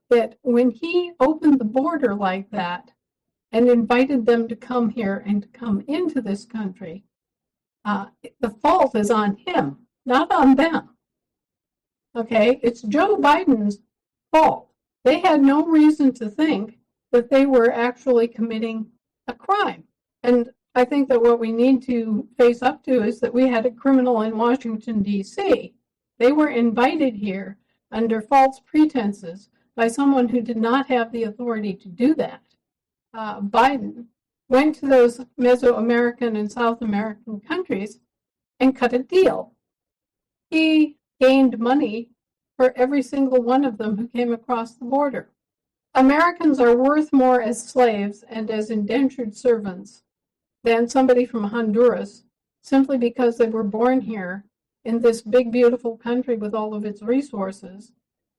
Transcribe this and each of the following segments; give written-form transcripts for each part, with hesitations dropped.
that when he opened the border like that and invited them to come here and to come into this country, the fault is on him, not on them. Okay, it's Joe Biden's fault. They had no reason to think that they were actually committing a crime. And I think that what we need to face up to is that we had a criminal in Washington, D.C. They were invited here under false pretenses by someone who did not have the authority to do that. Biden went to those Mesoamerican and South American countries and cut a deal. He gained money for every single one of them who came across the border. Americans are worth more as slaves and as indentured servants than somebody from Honduras, simply because they were born here in this big, beautiful country with all of its resources,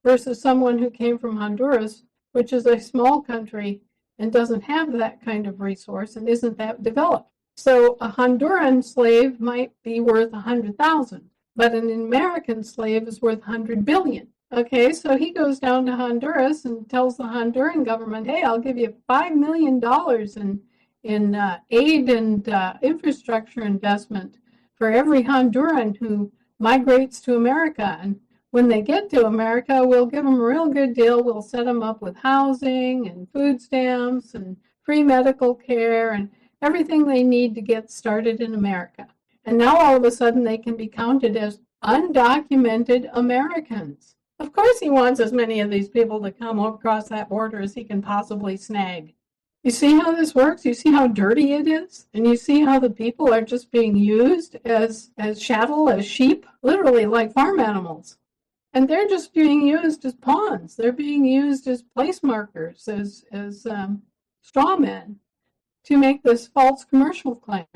versus someone who came from Honduras, which is a small country and doesn't have that kind of resource and isn't that developed. So a Honduran slave might be worth 100,000, but an American slave is worth 100 billion. Okay, so he goes down to Honduras and tells the Honduran government, hey, I'll give you $5 million in aid and infrastructure investment for every Honduran who migrates to America. And when they get to America, we'll give them a real good deal. We'll set them up with housing and food stamps and free medical care and everything they need to get started in America. And now all of a sudden they can be counted as undocumented Americans. Of course he wants as many of these people to come across that border as he can possibly snag. You see how this works? You see how dirty it is? And you see how the people are just being used as chattel, as sheep, literally like farm animals. And they're just being used as pawns. They're being used as place markers, as straw men to make this false commercial claim.